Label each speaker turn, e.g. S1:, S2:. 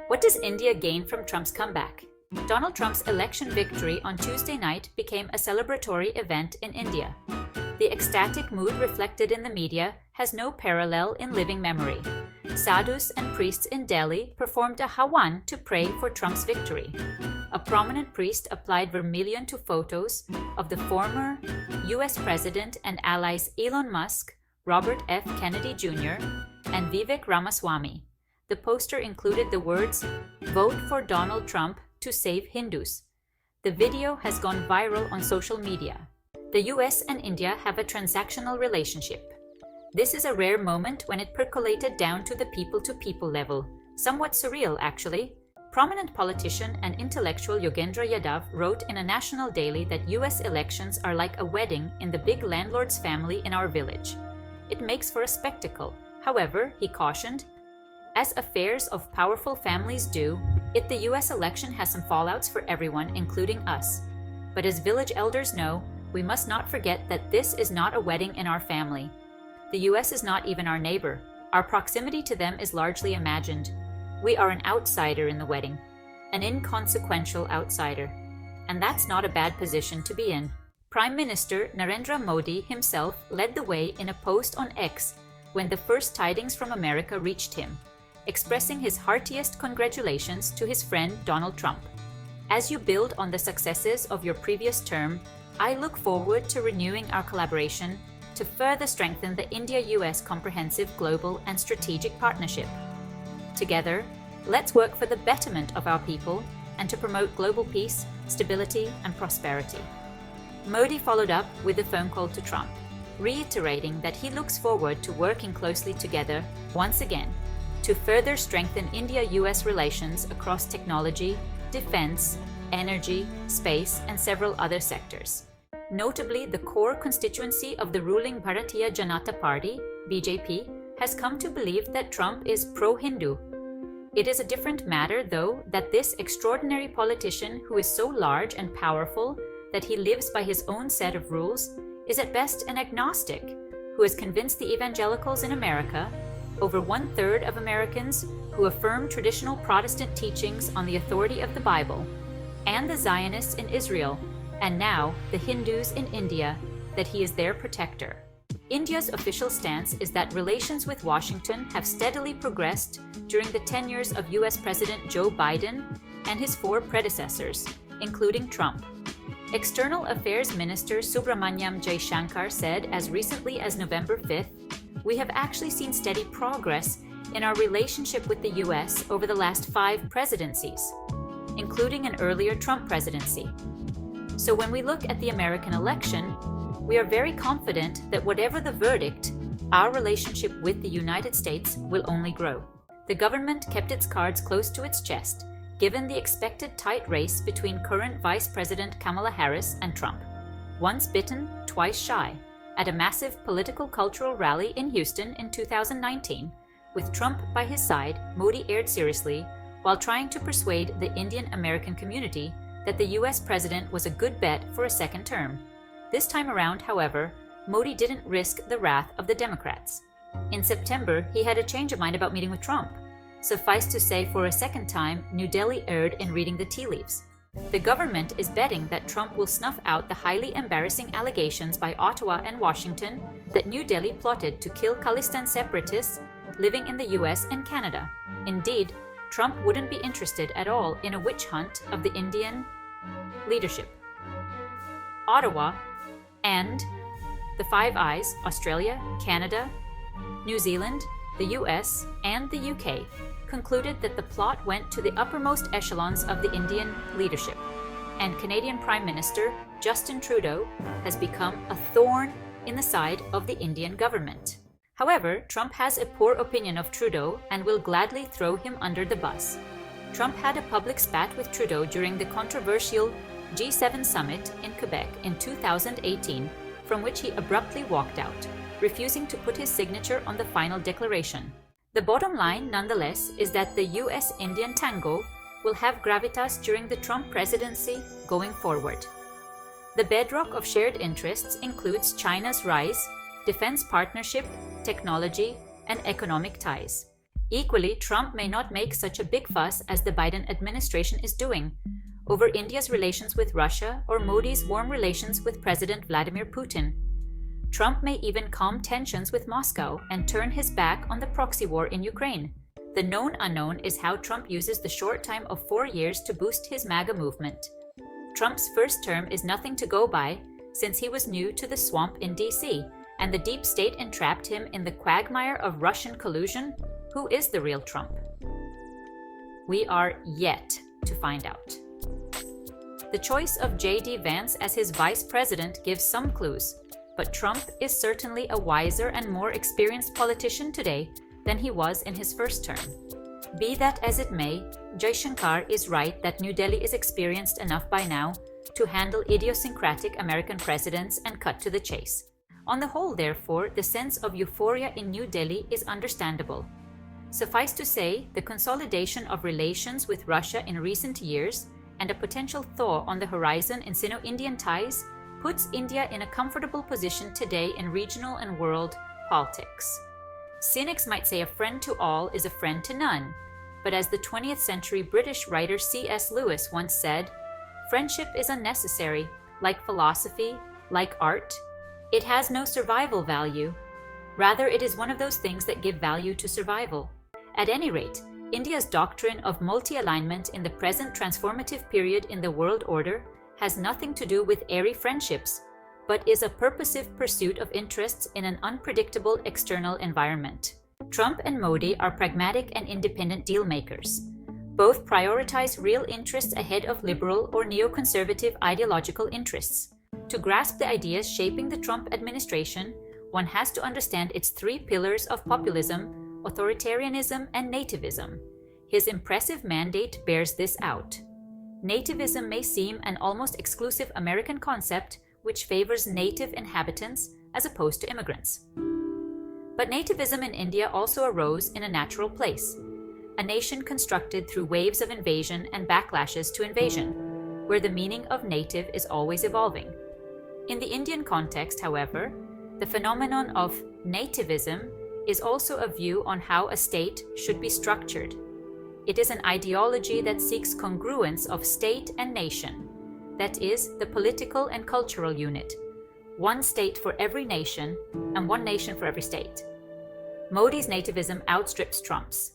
S1: What does India gain from Trump's comeback? Donald Trump's election victory on Tuesday night became a celebratory event in India. The ecstatic mood reflected in the media has no parallel in living memory. Sadhus and priests in Delhi performed a hawan to pray for Trump's victory. A prominent priest applied vermilion to photos of the former US President and allies Elon Musk, Robert F. Kennedy Jr., and Vivek Ramaswamy. The poster included the words, "Vote for Donald Trump to save Hindus." The video has gone viral on social media. The US and India have a transactional relationship. This is a rare moment when it percolated down to the people-to-people level. Somewhat surreal, actually. Prominent politician and intellectual Yogendra Yadav wrote in a national daily that US elections are like a wedding in the big landlord's family in our village. It makes for a spectacle. However, he cautioned, as affairs of powerful families do, the US election has some fallouts for everyone, including us. But as village elders know, we must not forget that this is not a wedding in our family. The US is not even our neighbor. Our proximity to them is largely imagined. We are an outsider in the wedding, an inconsequential outsider. And that's not a bad position to be in. Prime Minister Narendra Modi himself led the way in a post on X when the first tidings from America reached him, expressing his heartiest congratulations to his friend Donald Trump. As you build on the successes of your previous term, I look forward to renewing our collaboration to further strengthen the India-US comprehensive global and strategic partnership. Together, let's work for the betterment of our people and to promote global peace, stability, and prosperity. Modi followed up with a phone call to Trump, reiterating that he looks forward to working closely together once again to further strengthen India-US relations across technology, defense, energy, space, and several other sectors. Notably, the core constituency of the ruling Bharatiya Janata Party, BJP, has come to believe that Trump is pro-Hindu. It is a different matter, though, that this extraordinary politician who is so large and powerful that he lives by his own set of rules is at best an agnostic who has convinced the evangelicals in America, over 1/3 of Americans who affirm traditional Protestant teachings on the authority of the Bible, and the Zionists in Israel, and now the Hindus in India, that he is their protector. India's official stance is that relations with Washington have steadily progressed during the tenures of US President Joe Biden and his 4 predecessors, including Trump. External Affairs Minister Subramanyam Jaishankar said as recently as November 5th, "We have actually seen steady progress in our relationship with the US over the last 5 presidencies, including an earlier Trump presidency. So when we look at the American election, we are very confident that whatever the verdict, our relationship with the United States will only grow." The government kept its cards close to its chest, given the expected tight race between current Vice President Kamala Harris and Trump. Once bitten, twice shy. At a massive political cultural rally in Houston in 2019, with Trump by his side, Modi aired seriously while trying to persuade the Indian American community that the US president was a good bet for a second term. This time around, however, Modi didn't risk the wrath of the Democrats. In September, he had a change of mind about meeting with Trump. Suffice to say, for a second time, New Delhi erred in reading the tea leaves. The government is betting that Trump will snuff out the highly embarrassing allegations by Ottawa and Washington that New Delhi plotted to kill Khalistan separatists living in the US and Canada. Indeed, Trump wouldn't be interested at all in a witch hunt of the Indian leadership. Ottawa and the Five Eyes, Australia, Canada, New Zealand, the US, and the UK, concluded that the plot went to the uppermost echelons of the Indian leadership, and Canadian Prime Minister Justin Trudeau has become a thorn in the side of the Indian government. However, Trump has a poor opinion of Trudeau and will gladly throw him under the bus. Trump had a public spat with Trudeau during the controversial G7 summit in Quebec in 2018, from which he abruptly walked out, refusing to put his signature on the final declaration. The bottom line, nonetheless, is that the US-Indian tango will have gravitas during the Trump presidency going forward. The bedrock of shared interests includes China's rise, defense partnership, technology, and economic ties. Equally, Trump may not make such a big fuss as the Biden administration is doing over India's relations with Russia or Modi's warm relations with President Vladimir Putin. Trump may even calm tensions with Moscow and turn his back on the proxy war in Ukraine. The known unknown is how Trump uses the short time of 4 years to boost his MAGA movement. Trump's first term is nothing to go by, since he was new to the swamp in DC, and the deep state entrapped him in the quagmire of Russian collusion. Who is the real Trump? We are yet to find out. The choice of J.D. Vance as his vice president gives some clues, but Trump is certainly a wiser and more experienced politician today than he was in his first term. Be that as it may, Jaishankar is right that New Delhi is experienced enough by now to handle idiosyncratic American presidents and cut to the chase. On the whole, therefore, the sense of euphoria in New Delhi is understandable. Suffice to say, the consolidation of relations with Russia in recent years and a potential thaw on the horizon in Sino-Indian ties puts India in a comfortable position today in regional and world politics. Cynics might say a friend to all is a friend to none, but as the 20th century British writer C.S. Lewis once said, friendship is unnecessary, like philosophy, like art. It has no survival value. Rather, it is one of those things that give value to survival. At any rate, India's doctrine of multi-alignment in the present transformative period in the world order has nothing to do with airy friendships, but is a purposive pursuit of interests in an unpredictable external environment. Trump and Modi are pragmatic and independent deal-makers. Both prioritize real interests ahead of liberal or neoconservative ideological interests. To grasp the ideas shaping the Trump administration, one has to understand its three pillars of populism, authoritarianism, and nativism. His impressive mandate bears this out. Nativism may seem an almost exclusive American concept which favors native inhabitants as opposed to immigrants. But nativism in India also arose in a natural place, a nation constructed through waves of invasion and backlashes to invasion, where the meaning of native is always evolving. In the Indian context, however, the phenomenon of nativism is also a view on how a state should be structured. It is an ideology that seeks congruence of state and nation, that is, the political and cultural unit, one state for every nation and one nation for every state. Modi's nativism outstrips Trump's.